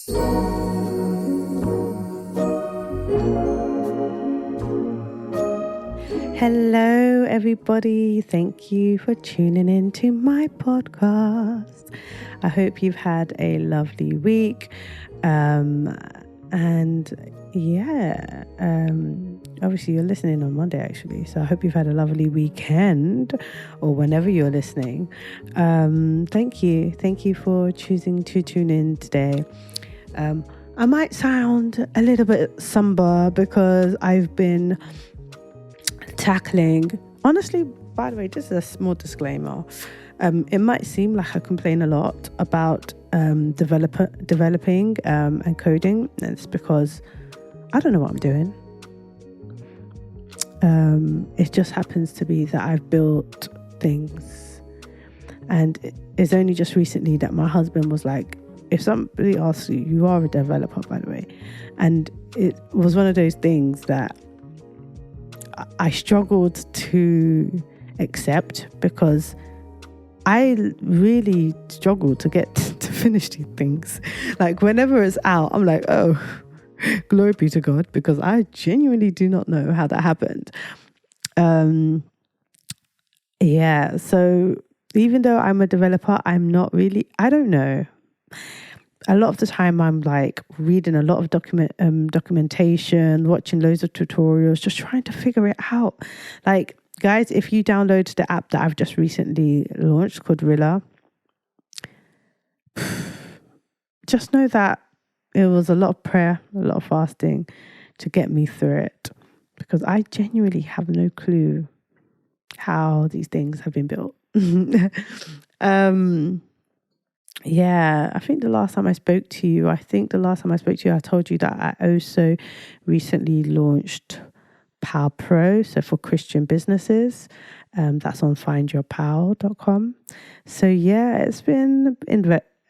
Hello, everybody. Thank you for tuning in to my podcast. I hope you've had a lovely week. Obviously you're listening on Monday actually. So I hope you've had a lovely weekend or whenever you're listening. Thank you. Thank you for choosing to tune in today. I might sound a little bit somber because I've been tackling, honestly, by the way, this is a small disclaimer. It might seem like I complain a lot about developing and coding. It's because I don't know what I'm doing. It just happens to be that I've built things, and it's only just recently that my husband was like, if somebody asks you, you are a developer, by the way. And it was one of those things that I struggled to accept because I really struggle to get to finish these things. Like whenever it's out, I'm like, oh, glory be to God, because I genuinely do not know how that happened. So even though I'm a developer, I don't know. A lot of the time I'm like reading a lot of documentation, watching loads of tutorials, just trying to figure it out. Like, guys, if you download the app that I've just recently launched called Rilla, just know that it was a lot of prayer, a lot of fasting to get me through it, because I genuinely have no clue how these things have been built. I think the last time I spoke to you, I told you that I also recently launched Power Pro, so for Christian businesses. That's on findyourpower.com. So yeah, it's been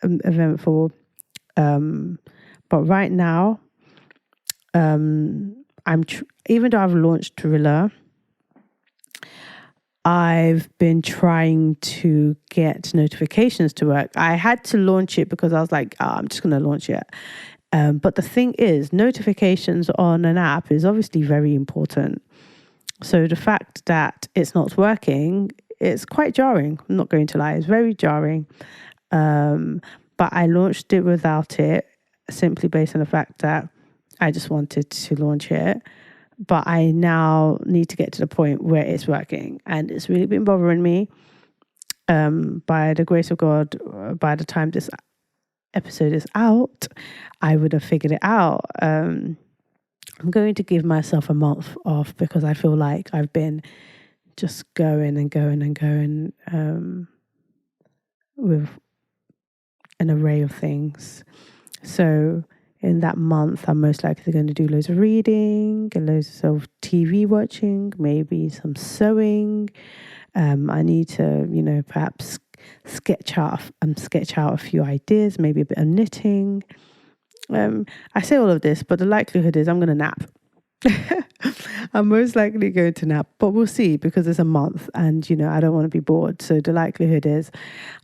eventful. But right now, even though I've launched Rilla, I've been trying to get notifications to work. I had to launch it because I was like, I'm just going to launch it. But the thing is, notifications on an app is obviously very important. So the fact that it's not working, it's quite jarring. I'm not going to lie. It's very jarring. But I launched it without it, simply based on the fact that I just wanted to launch it. But I now need to get to the point where it's working, and it's really been bothering me. By the grace of God, by the time this episode is out, I would have figured it out. I'm going to give myself a month off because I feel like I've been just going with an array of things. So in that month, I'm most likely going to do loads of reading, loads of TV watching, maybe some sewing. I need to, perhaps sketch out a few ideas, maybe a bit of knitting. I say all of this, but the likelihood is I'm going to nap. I'm most likely going to nap, but we'll see, because it's a month and, I don't want to be bored. So the likelihood is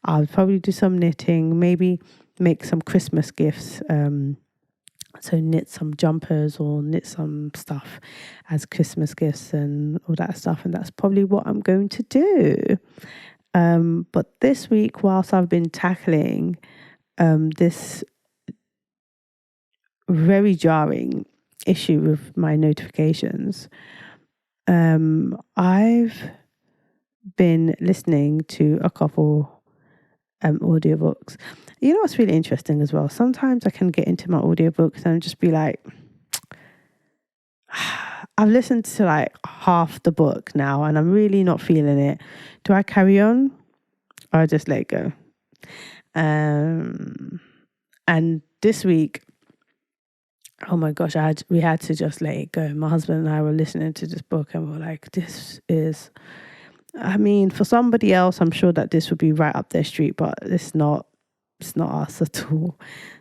I'll probably do some knitting, maybe make some Christmas gifts. So knit some jumpers or knit some stuff as Christmas gifts and all that stuff. And that's probably what I'm going to do. But this week, whilst I've been tackling this very jarring issue with my notifications, I've been listening to a couple audiobooks. You know what's really interesting as well? Sometimes I can get into my audiobooks and just be like, I've listened to like half the book now and I'm really not feeling it. Do I carry on or just let it go? And this week, oh my gosh, we had to just let it go. My husband and I were listening to this book and we're like, for somebody else, I'm sure that this would be right up their street, but it's not us at all.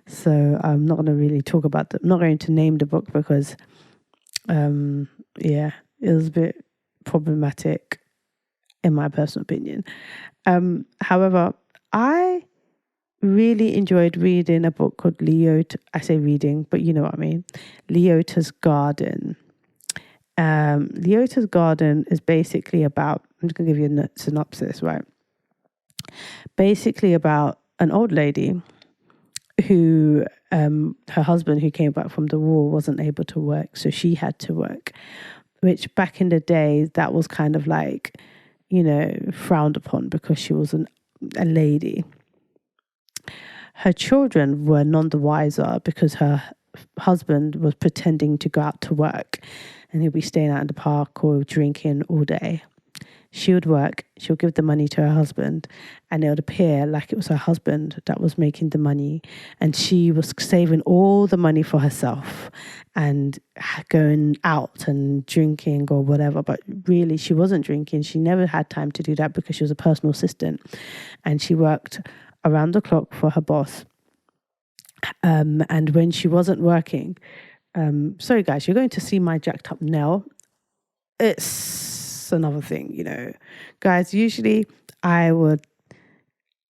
So I'm not going to really talk about I'm not going to name the book because, it was a bit problematic in my personal opinion. However, I really enjoyed reading a book called Leota. I say reading, but you know what I mean. Leota's Garden. Leota's Garden is basically about, I'm just going to give you a synopsis, right? Basically about an old lady who, her husband who came back from the war wasn't able to work, so she had to work, which back in the day, that was kind of like, frowned upon because she was a lady. Her children were none the wiser because her husband was pretending to go out to work and he'll be staying out in the park or drinking all day. She would work, she would give the money to her husband, and it would appear like it was her husband that was making the money, and she was saving all the money for herself and going out and drinking or whatever. But really, she wasn't drinking. She never had time to do that because she was a personal assistant, and she worked around the clock for her boss. And when she wasn't working, sorry guys, you're going to see my jacked up nail. It's another thing, guys. Usually I would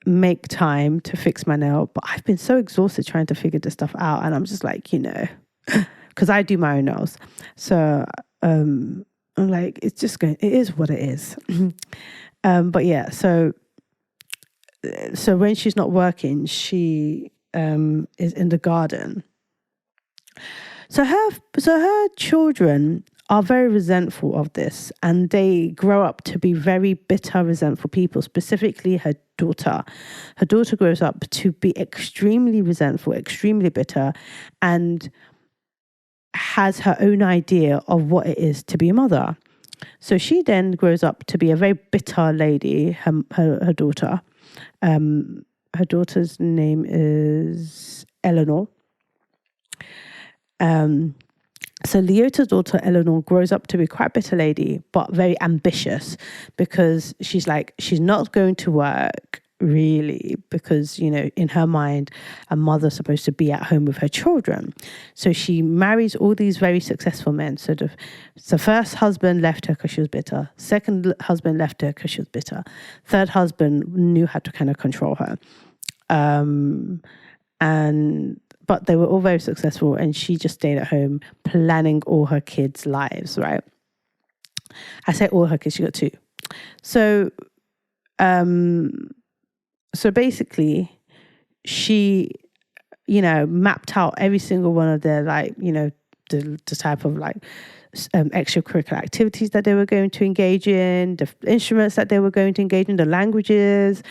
make time to fix my nail, but I've been so exhausted trying to figure this stuff out, and I'm just like, because I do my own nails, so I'm like, it is what it is. But yeah, so when she's not working, she is in the garden. So her children are very resentful of this, and they grow up to be very bitter, resentful people, specifically her daughter. Her daughter grows up to be extremely resentful, extremely bitter, and has her own idea of what it is to be a mother. So she then grows up to be a very bitter lady, her daughter. Her daughter's name is Eleanor. So Leota's daughter, Eleanor, grows up to be quite a bitter lady, but very ambitious, because she's not going to work really, because, in her mind, a mother's supposed to be at home with her children. So she marries all these very successful men. So the first husband left her because she was bitter. Second husband left her because she was bitter. Third husband knew how to kind of control her. But they were all very successful, and she just stayed at home planning all her kids' lives, right? I say all her kids, she got 2. So basically she, mapped out every single one of their, the type of extracurricular activities that they were going to engage in, the instruments that they were going to engage in, the languages,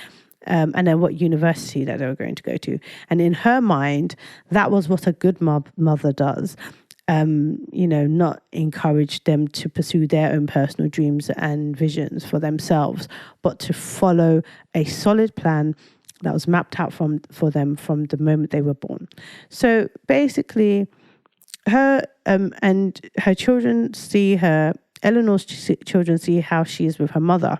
and then what university that they were going to go to. And in her mind, that was what a good mother does. Not encourage them to pursue their own personal dreams and visions for themselves, but to follow a solid plan that was mapped out for them from the moment they were born. So basically, her and her children see her, Eleanor's children see how she is with her mother.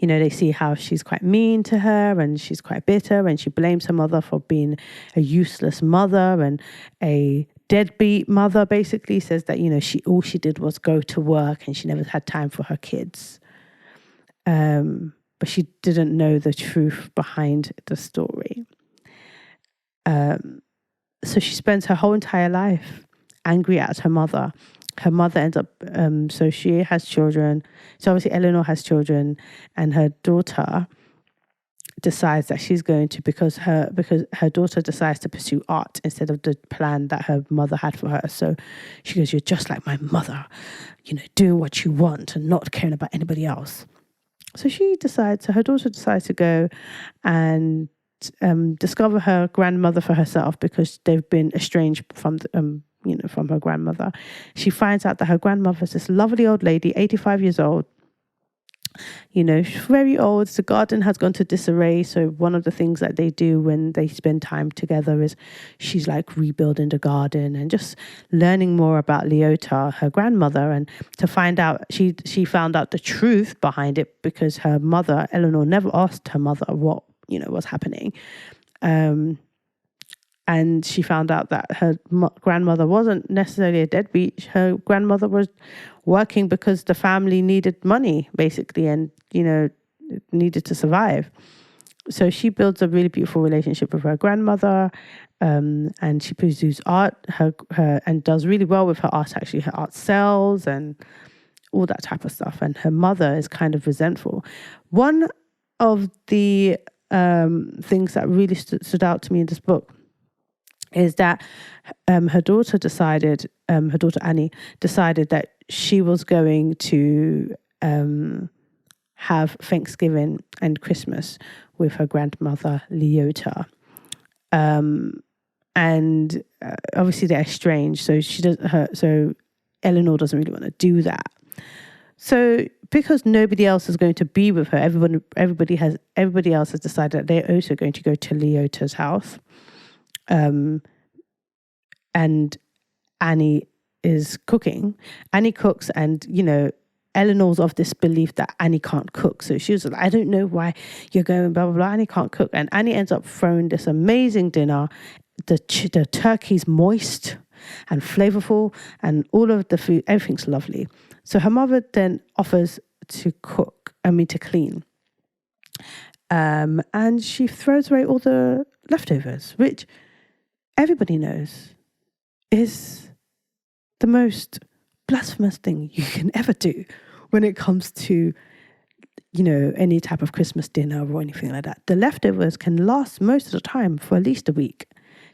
They see how she's quite mean to her, and she's quite bitter, and she blames her mother for being a useless mother and a deadbeat mother. Basically says that, all she did was go to work and she never had time for her kids. But she didn't know the truth behind the story. So she spends her whole entire life angry at her mother. Her mother ends up, so she has children. So obviously Eleanor has children, and her daughter decides that she's going to, because her daughter decides to pursue art instead of the plan that her mother had for her. So she goes, "You're just like my mother, doing what you want and not caring about anybody else." So her daughter decides to go and discover her grandmother for herself, because they've been estranged from from her grandmother. She finds out that her grandmother is this lovely old lady, 85 years old. She's very old. The garden has gone to disarray. So one of the things that they do when they spend time together is she's rebuilding the garden and just learning more about Leota, her grandmother, and to find out, she found out the truth behind it, because her mother, Eleanor, never asked her mother what, was happening. And she found out that her grandmother wasn't necessarily a deadbeat. Her grandmother was working because the family needed money, basically, and, needed to survive. So she builds a really beautiful relationship with her grandmother, and she pursues art, and does really well with her art. Actually, her art sells and all that type of stuff. And her mother is kind of resentful. One of the things that really stood out to me in this book is that her daughter Annie decided that she was going to have Thanksgiving and Christmas with her grandmother Leota, and obviously they're estranged. So Eleanor doesn't really want to do that. So because nobody else is going to be with her, everybody else has decided that they're also going to go to Leota's house. And Annie is cooking. Annie cooks, and Eleanor's of this belief that Annie can't cook. So she was like, I don't know why you're going, blah, blah, blah. Annie can't cook. And Annie ends up throwing this amazing dinner. The turkey's moist and flavorful, and all of the food, everything's lovely. So her mother then offers to clean. And she throws away all the leftovers, which everybody knows is the most blasphemous thing you can ever do when it comes to, any type of Christmas dinner or anything like that. The leftovers can last most of the time for at least a week.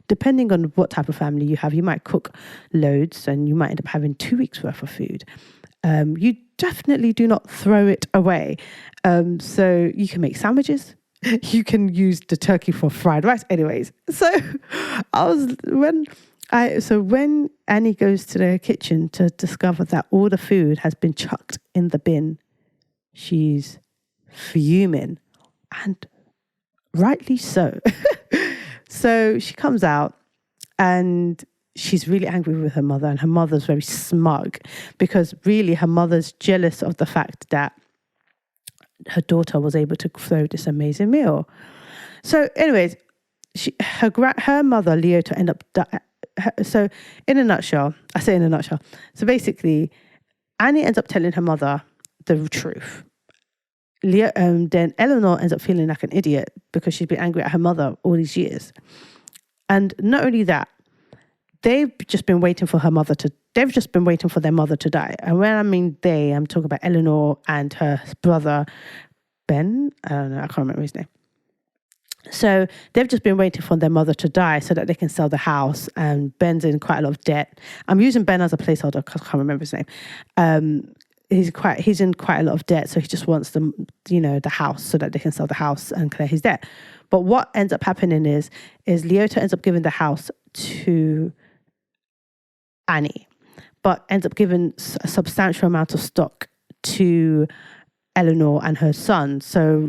Depending on what type of family you have, you might cook loads and you might end up having 2 weeks worth of food. You definitely do not throw it away. So you can make sandwiches. You can use the turkey for fried rice. Anyways, so when Annie goes to the kitchen to discover that all the food has been chucked in the bin, she's fuming, and rightly so. So she comes out and she's really angry with her mother, and her mother's very smug because really her mother's jealous of the fact that her daughter was able to throw this amazing meal. So anyways, her mother, Leota, end up so in a nutshell, so basically Annie ends up telling her mother the truth. Then Eleanor ends up feeling like an idiot because she's been angry at her mother all these years. And not only that, they've just been waiting for their mother to die. And when I mean I'm talking about Eleanor and her brother, Ben. I don't know, I can't remember his name. So they've just been waiting for their mother to die so that they can sell the house. And Ben's in quite a lot of debt. I'm using Ben as a placeholder because I can't remember his name. He's in quite a lot of debt, so he just wants the house so that they can sell the house and clear his debt. But what ends up happening is Leota ends up giving the house to Annie, but ends up giving a substantial amount of stock to Eleanor and her son. So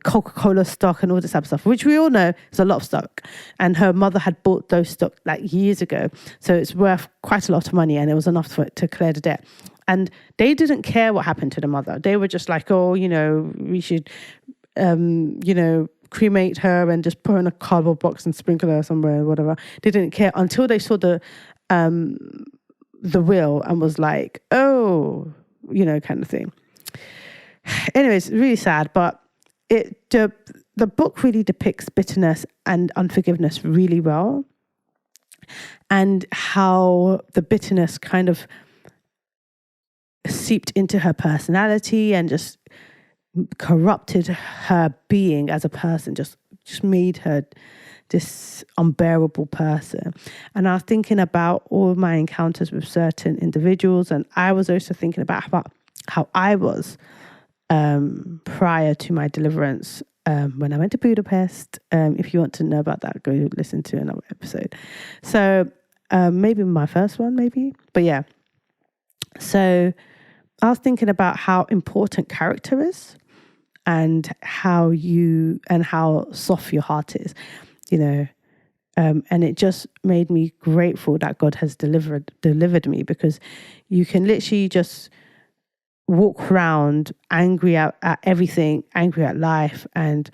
Coca-Cola stock and all this type of stuff, which we all know is a lot of stock. And her mother had bought those stock years ago. So it's worth quite a lot of money, and it was enough for it to clear the debt. And they didn't care what happened to the mother. They were just like, we should, cremate her and just put her in a cardboard box and sprinkle her somewhere or whatever. They didn't care until they saw the will and was like, kind of thing. Anyways, really sad, but the book really depicts bitterness and unforgiveness really well, and how the bitterness kind of seeped into her personality and just corrupted her being as a person, just made her this unbearable person. And I was thinking about all my encounters with certain individuals, and I was also thinking about how I was prior to my deliverance when I went to Budapest. If you want to know about that, go listen to another episode. So maybe my first one, but yeah. So I was thinking about how important character is, and how soft your heart is, and it just made me grateful that God has delivered me, because you can literally just walk around angry at everything, angry at life, and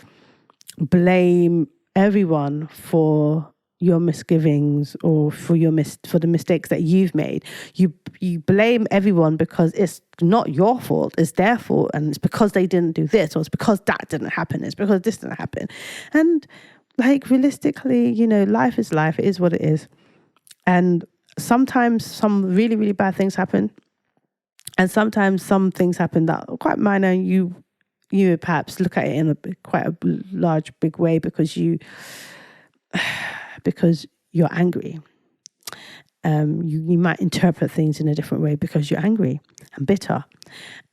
blame everyone for your misgivings or for for the mistakes that you've made. You blame everyone because it's not your fault, it's their fault, and it's because they didn't do this, or it's because that didn't happen, it's because this didn't happen. And like realistically, life is life, it is what it is. And sometimes some really, really bad things happen. And sometimes some things happen that are quite minor, and you perhaps look at it in quite a large, big way because you're angry. You might interpret things in a different way because you're angry and bitter.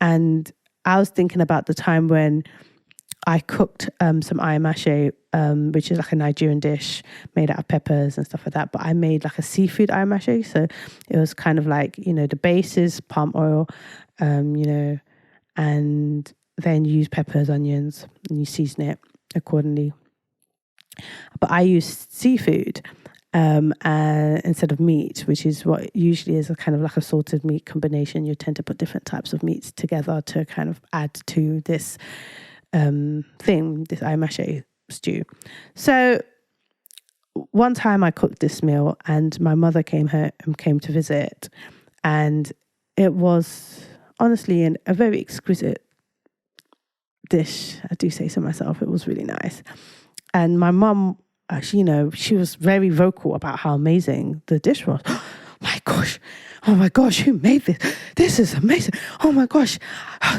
And I was thinking about the time when I cooked some ayamashe, which is like a Nigerian dish made out of peppers and stuff like that. But I made like a seafood ayamashe. So it was kind of like, the base is palm oil, and then you use peppers, onions, and you season it accordingly. But I use seafood instead of meat, which is what usually is a kind of like a salted meat combination. You tend to put different types of meats together to kind of add to this this ayamashe stew. So one time I cooked this meal and my mother came to visit, and it was honestly a very exquisite dish. I do say so myself. It was really nice. And my mum, she was very vocal about how amazing the dish was. Oh my gosh, who made this? This is amazing. Oh my gosh,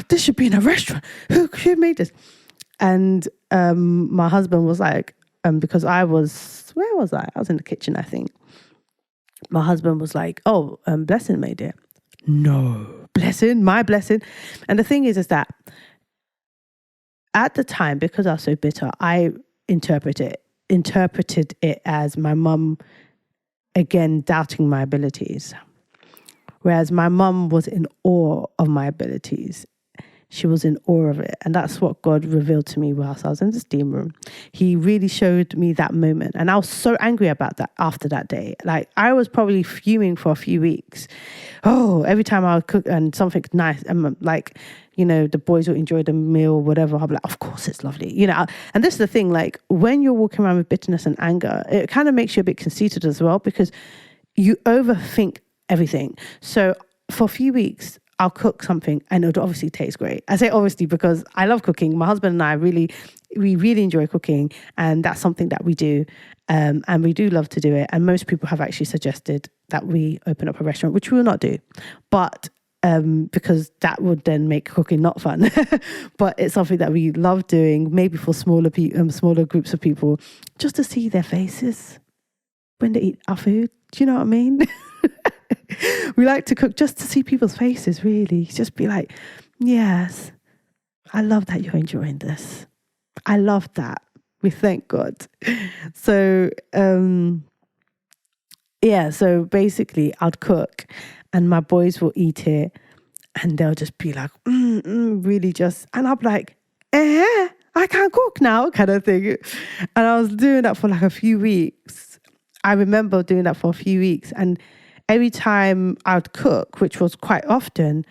this should be in a restaurant. Who made this? And my husband was like, because where was I? I was in the kitchen, I think. My husband was like, oh, Blessing made it. No, my Blessing. And the thing is that at the time, because I was so bitter, I interpreted it as my mum, again, doubting my abilities. Whereas my mum was in awe of my abilities. She was in awe of it. And that's what God revealed to me whilst I was in the steam room. He really showed me that moment. And I was so angry about that after that day. Like, I was probably fuming for a few weeks. Oh, every time I would cook and something nice, and like, the boys will enjoy the meal, whatever, I'll be like, of course it's lovely. And this is the thing, like, when you're walking around with bitterness and anger, it kind of makes you a bit conceited as well, because you overthink everything. So for a few weeks, I'll cook something and it would obviously taste great. I say obviously because I love cooking. My husband and I we really enjoy cooking, and that's something that we do. And we do love to do it. And most people have actually suggested that we open up a restaurant, which we will not do. But because that would then make cooking not fun. But it's something that we love doing, maybe for smaller groups of people, just to see their faces when they eat our food. Do you know what I mean? We like to cook just to see people's faces, really. Just be like, yes, I love that you're enjoying this. I love that. We thank God. So, so basically I'd cook and my boys will eat it and they'll just be like, really just, and I'll be like, I can't cook now, kind of thing. And I was doing that for like a few weeks. I remember doing that for a few weeks, and every time I would cook, which was quite often,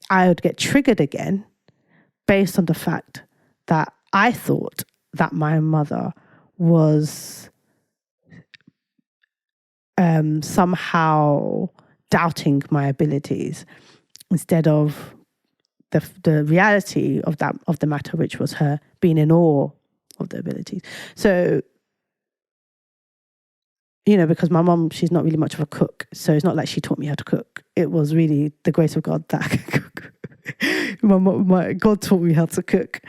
I would get triggered again based on the fact that I thought that my mother was somehow doubting my abilities instead of the reality of the matter, which was her being in awe of the abilities. So, because my mom, she's not really much of a cook. So it's not like she taught me how to cook. It was really the grace of God that I could cook. God taught me how to cook.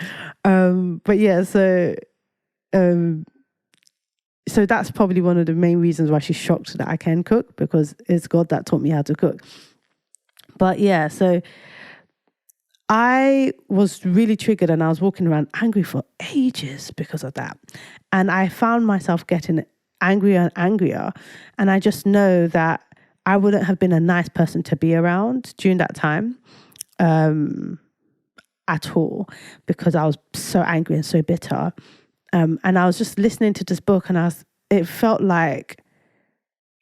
So that's probably one of the main reasons why she's shocked that I can cook, because it's God that taught me how to cook. But yeah, so I was really triggered and I was walking around angry for ages because of that. And I found myself getting angrier and angrier. And I just know that I wouldn't have been a nice person to be around during that time at all, because I was so angry and so bitter. And I was just listening to this book and it felt like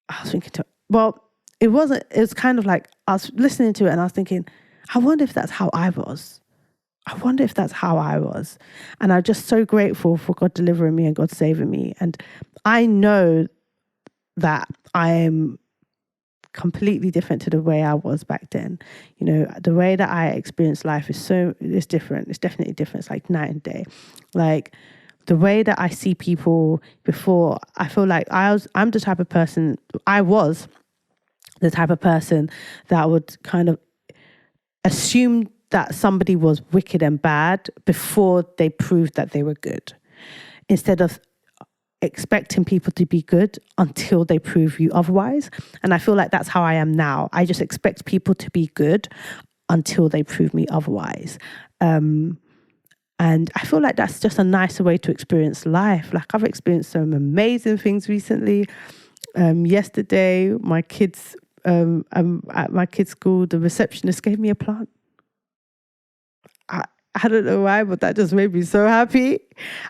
I was thinking it was kind of like I was listening to it and I was thinking, I wonder if that's how I was. And I'm just so grateful for God delivering me and God saving me. And I know that I'm completely different to the way I was back then. You know, the way that I experience life is different. It's definitely different. It's like night and day. Like the way that I see people before, I feel like I'm the type of person, I was the type of person that would kind of assume that somebody was wicked and bad before they proved that they were good, instead of expecting people to be good until they prove you otherwise. And I feel like that's how I am now. I just expect people to be good until they prove me otherwise. And I feel like that's just a nicer way to experience life. Like I've experienced some amazing things recently. Yesterday, my kids, at my kids' school, the receptionist gave me a plant. I don't know why, but that just made me so happy.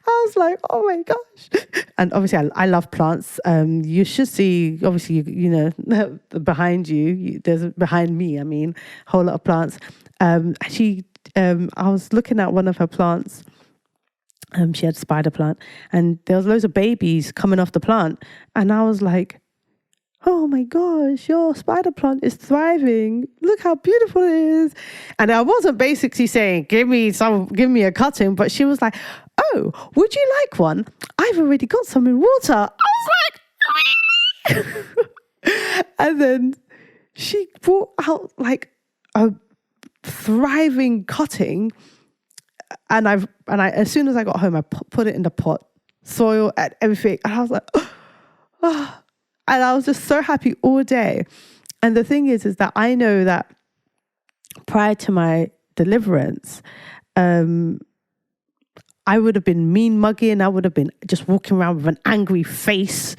I was like, oh my gosh. And obviously I love plants. You should see, obviously, you know, behind there's behind me, I mean, a whole lot of plants. I was looking at one of her plants. She had a spider plant and there was loads of babies coming off the plant. And I was like, oh my gosh, your spider plant is thriving. Look how beautiful it is. And I wasn't basically saying, give me a cutting, but she was like, oh, would you like one? I've already got some in water. I was like, really? And then she brought out like a thriving cutting. And I as soon as I got home, I put it in the pot, soil and everything. And I was like, oh. And I was just so happy all day. And the thing is that I know that prior to my deliverance, I would have been mean muggy and I would have been just walking around with an angry face.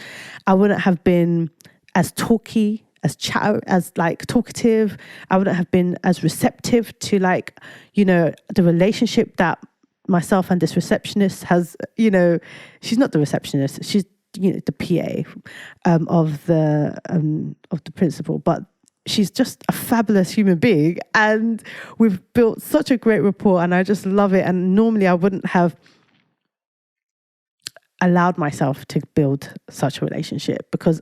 I wouldn't have been as talky, as like talkative. I wouldn't have been as receptive to like, you know, the relationship that myself and this receptionist has, you know, she's not the receptionist. She's, you know, the PA of the principal, but she's just a fabulous human being, and we've built such a great rapport, and I just love it. And normally I wouldn't have allowed myself to build such a relationship because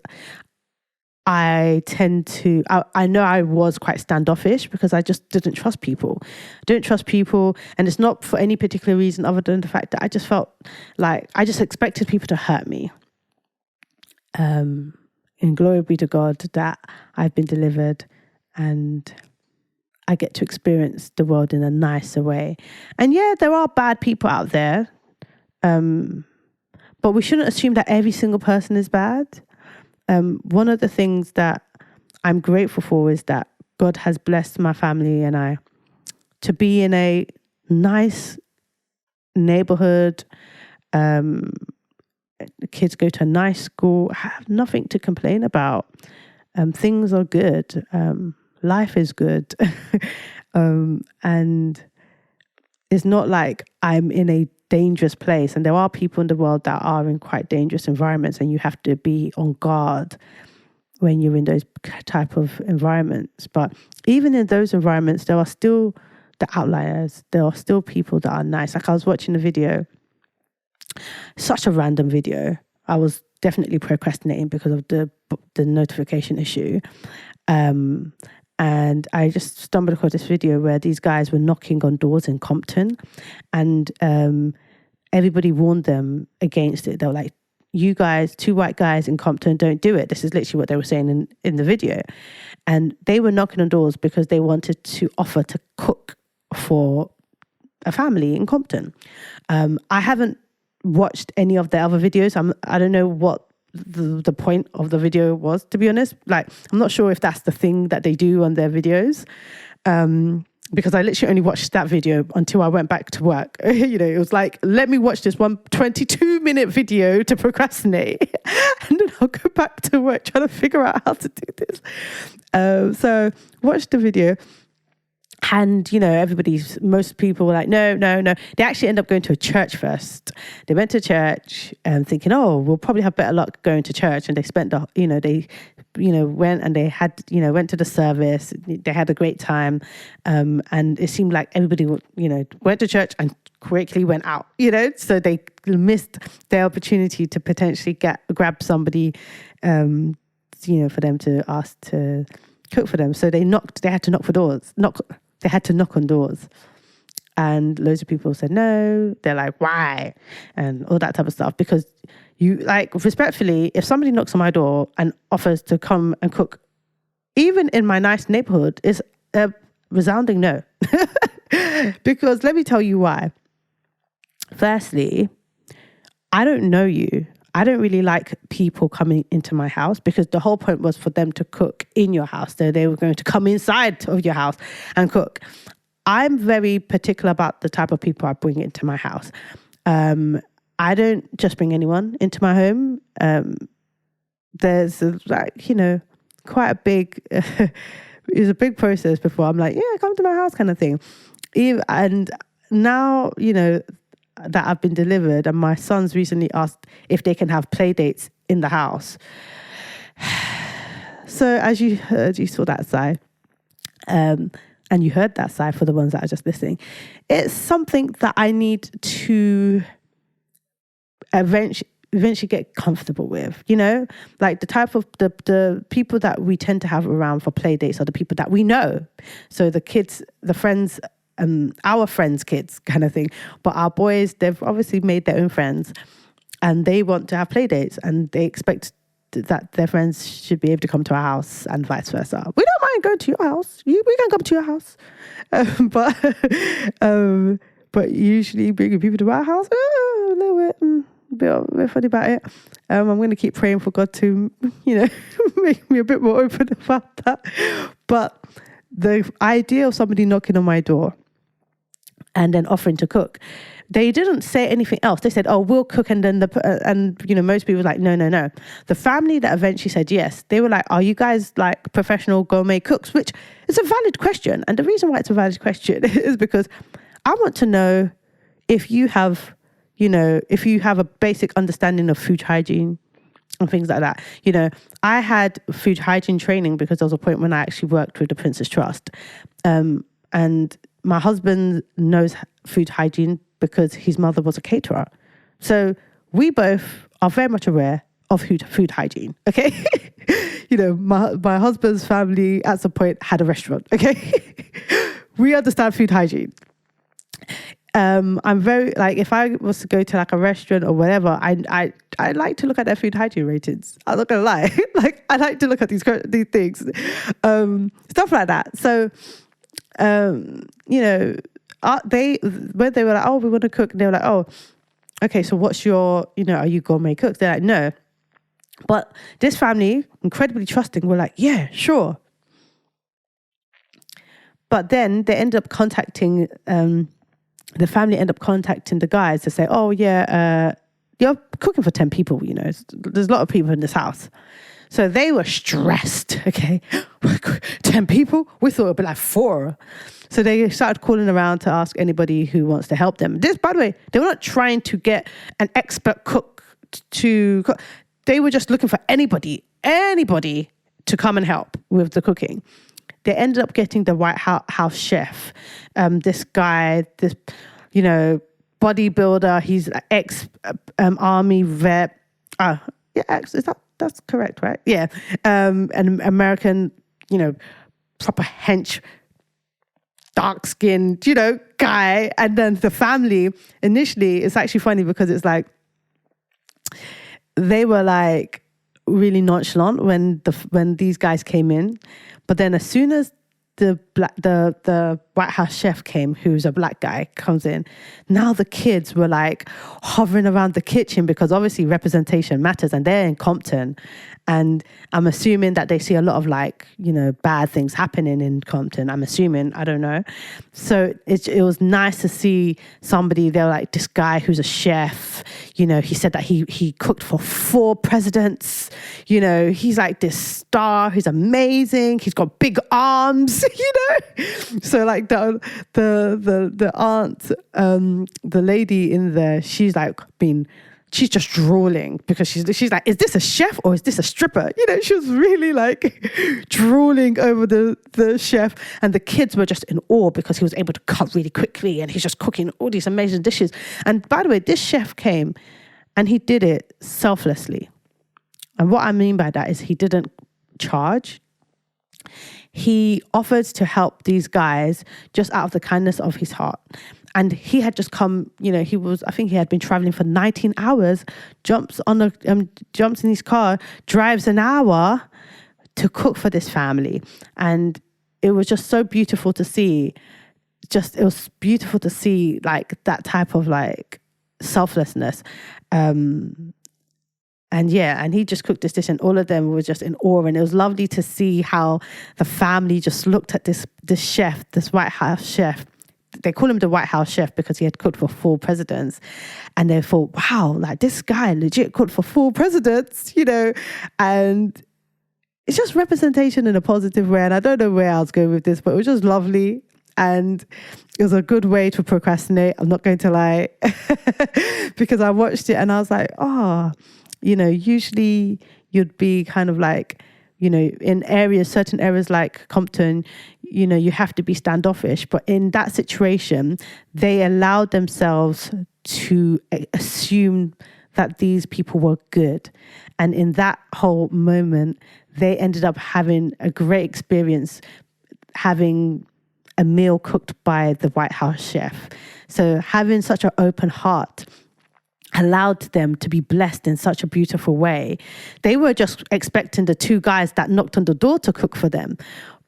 I know I was quite standoffish because I just didn't trust people. I don't trust people, and it's not for any particular reason other than the fact that I just felt like I just expected people to hurt me. And glory be to God that I've been delivered and I get to experience the world in a nicer way. And yeah, there are bad people out there, but we shouldn't assume that every single person is bad. One of the things that I'm grateful for is that God has blessed my family and I to be in a nice neighborhood. The kids go to a nice school. I have nothing to complain about. Things are good. Life is good. And it's not like I'm in a dangerous place. And there are people in the world that are in quite dangerous environments, and you have to be on guard when you're in those type of environments. But even in those environments, there are still the outliers. There are still people that are nice. Like I was watching a video, such a random video. I was definitely procrastinating because of the notification issue. And I just stumbled across this video where these guys were knocking on doors in Compton, and everybody warned them against it. They were like, you guys, 2 white guys in Compton, don't do it. This is literally what they were saying in the video. And they were knocking on doors because they wanted to offer to cook for a family in Compton. I haven't watched any of the other videos. I don't know what the point of the video was, to be honest. Like, I'm not sure if that's the thing that they do on their videos. Because I literally only watched that video until I went back to work. You know, it was like, let me watch this 22-minute video to procrastinate. And then I'll go back to work trying to figure out how to do this. So watch the video. And, you know, most people were like, no. They actually end up going to a church first. They went to church and thinking, oh, we'll probably have better luck going to church. And they spent, they went and they had, went to the service. They had a great time. And it seemed like everybody, went to church and quickly went out, so they missed their opportunity to potentially grab somebody, for them to ask to cook for them. So they had to knock on doors. And loads of people said no. They're like, why? And all that type of stuff. Because respectfully, if somebody knocks on my door and offers to come and cook, even in my nice neighborhood, is a resounding no. Because let me tell you why. Firstly, I don't know you. I don't really like people coming into my house, because the whole point was for them to cook in your house. So they were going to come inside of your house and cook. I'm very particular about the type of people I bring into my house. I don't just bring anyone into my home. There's quite a big, it's a big process before I'm like, yeah, come to my house kind of thing. And now, that I've been delivered, and my sons recently asked if they can have play dates in the house. So as you heard, you saw that side. And you heard that side for the ones that are just listening. It's something that I need to eventually get comfortable with, like the type of the people that we tend to have around for play dates are the people that we know. So the kids, the friends, our friends' kids kind of thing. But our boys, they've obviously made their own friends, and they want to have play dates, and they expect that their friends should be able to come to our house and vice versa. We don't mind going to your house. We can come to your house. But usually bringing people to our house, a little bit funny about it. I'm going to keep praying for God to, make me a bit more open about that. But the idea of somebody knocking on my door and then offering to cook, they didn't say anything else. They said, oh, we'll cook. And then most people were like, no. The family that eventually said yes, they were like, are you guys like professional gourmet cooks? Which is a valid question. And the reason why it's a valid question is because I want to know if you have a basic understanding of food hygiene and things like that. I had food hygiene training because there was a point when I actually worked with the Prince's Trust. And my husband knows food hygiene because his mother was a caterer. So we both are very much aware of food hygiene, okay? My husband's family at some point had a restaurant, okay? We understand food hygiene. I'm very, if I was to go to a restaurant or whatever, I like to look at their food hygiene ratings. I'm not gonna lie. I like to look at these things, stuff like that. So, when they were like, oh, we want to cook, and they were like, oh, okay, so what's your, are you gourmet cooks? They're like, no. But this family, incredibly trusting, were like, yeah, sure. But then they ended up contacting, the family ended up contacting the guys to say, oh, yeah, you're cooking for 10 people, there's a lot of people in this house. So they were stressed, okay? 10 people? We thought it would be like 4. So they started calling around to ask anybody who wants to help them. This, by the way, they were not trying to get an expert cook to cook. They were just looking for anybody to come and help with the cooking. They ended up getting the White House chef. This guy, bodybuilder. He's an ex-army vet. That's correct, right? Yeah. An American, proper hench, dark-skinned, guy. And then the family, initially, it's actually funny because it's like, they were like really nonchalant when these guys came in. But then as soon as the White House chef came, who's a black guy, comes in, now the kids were like hovering around the kitchen because obviously representation matters, and they're in Compton. And I'm assuming that they see a lot of bad things happening in Compton. I'm assuming, I don't know. So it was nice to see somebody. They were like, this guy who's a chef, he said that he cooked for 4 presidents. He's like this star. He's amazing. He's got big arms, So the aunt, the lady in there, she's like been she's just drooling because she's like, is this a chef or is this a stripper? You know, she was really like drooling over the chef, and the kids were just in awe because he was able to cut really quickly and he's just cooking all these amazing dishes. And by the way, this chef came and he did it selflessly. And what I mean by that is he didn't charge. He offered to help these guys just out of the kindness of his heart. And he had just come, you know, I think he had been traveling for 19 hours, jumps in his car, drives an hour to cook for this family. And it was just so beautiful to see. It was beautiful to see like that type of like selflessness. And he just cooked this dish and all of them were just in awe. And it was lovely to see how the family just looked at this chef, this White House chef. They call him the White House chef because he had cooked for 4 presidents. And they thought, wow, like this guy legit cooked for 4 presidents, you know. And it's just representation in a positive way. And I don't know where I was going with this, but it was just lovely. And it was a good way to procrastinate. I'm not going to lie. Because I watched it and I was like, you know, usually you'd be kind of like, you know, in certain areas like Compton, you know, you have to be standoffish. But in that situation, they allowed themselves to assume that these people were good. And in that whole moment, they ended up having a great experience having a meal cooked by the White House chef. So having such an open heart allowed them to be blessed in such a beautiful way. They were just expecting the 2 guys that knocked on the door to cook for them.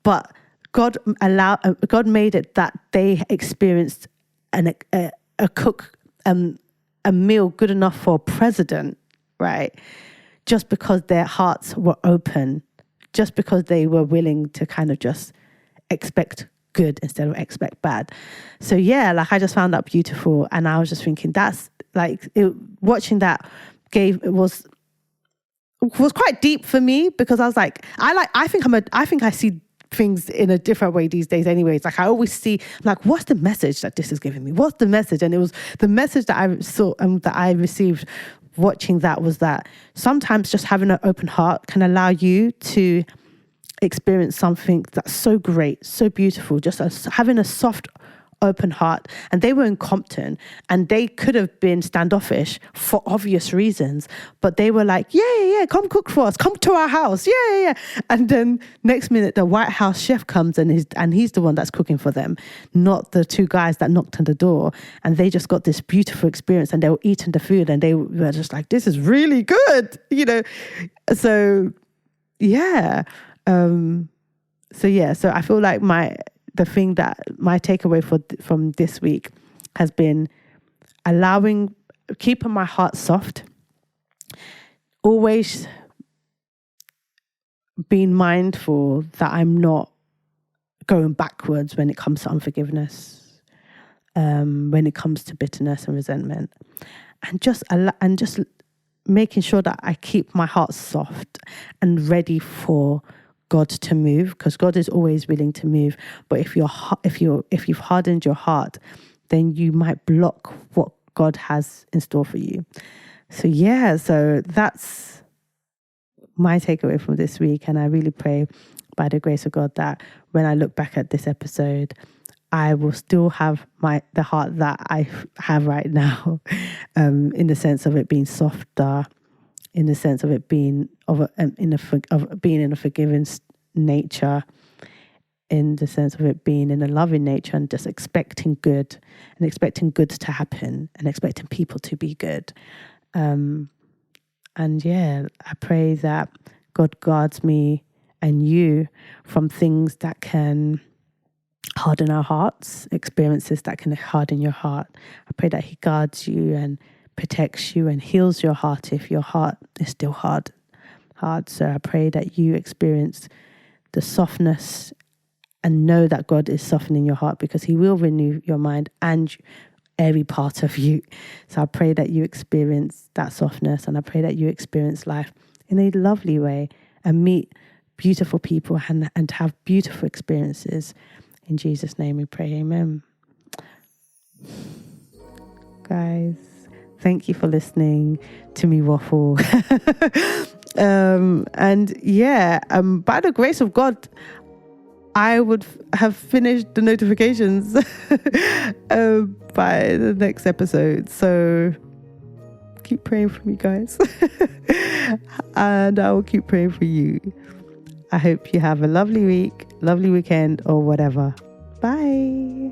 But God made it that they experienced a meal good enough for a president, right? Just because their hearts were open, just because they were willing to kind of just expect good instead of expect bad. So yeah, like I just found that beautiful, and I was just thinking that's like watching that was quite deep for me, because I was like, I think I see things in a different way these days anyways. Like I always see like, what's the message that this is giving me? What's the message? And it was the message that I saw that I received watching that was that sometimes just having an open heart can allow you to experience something that's so great, so beautiful, just having a soft, open heart. And they were in Compton and they could have been standoffish for obvious reasons, but they were like, yeah, come cook for us, come to our house, yeah. And then next minute, the White House chef comes and he's the one that's cooking for them, not the 2 guys that knocked on the door. And they just got this beautiful experience and they were eating the food and they were just like, this is really good, you know? So yeah. So I feel like my takeaway from this week has been keeping my heart soft, always being mindful that I'm not going backwards when it comes to unforgiveness, when it comes to bitterness and resentment, and just making sure that I keep my heart soft and ready for God to move, because God is always willing to move. But if you've hardened your heart, then you might block what God has in store for you. So that's my takeaway from this week. And I really pray by the grace of God that when I look back at this episode, I will still have the heart that I have right now, in the sense of it being softer, in the sense of it being being in a forgiving nature, in the sense of it being in a loving nature, and just expecting good to happen and expecting people to be good. And yeah, I pray that God guards me and you from things that can harden our hearts, experiences that can harden your heart. I pray that He guards you and protects you and heals your heart if your heart is still hard. So I pray that you experience the softness and know that God is softening your heart, because He will renew your mind and every part of you. So I pray that you experience that softness, and I pray that you experience life in a lovely way and meet beautiful people and have beautiful experiences. In Jesus' name we pray, amen. Guys, Thank you for listening to me waffle. And yeah, by the grace of God, I would have finished the notifications by the next episode. So keep praying for me, guys. And I will keep praying for you. I hope you have a lovely week, lovely weekend, or whatever. Bye.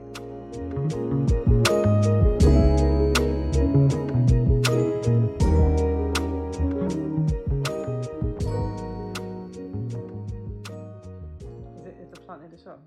Is a plant in the shop?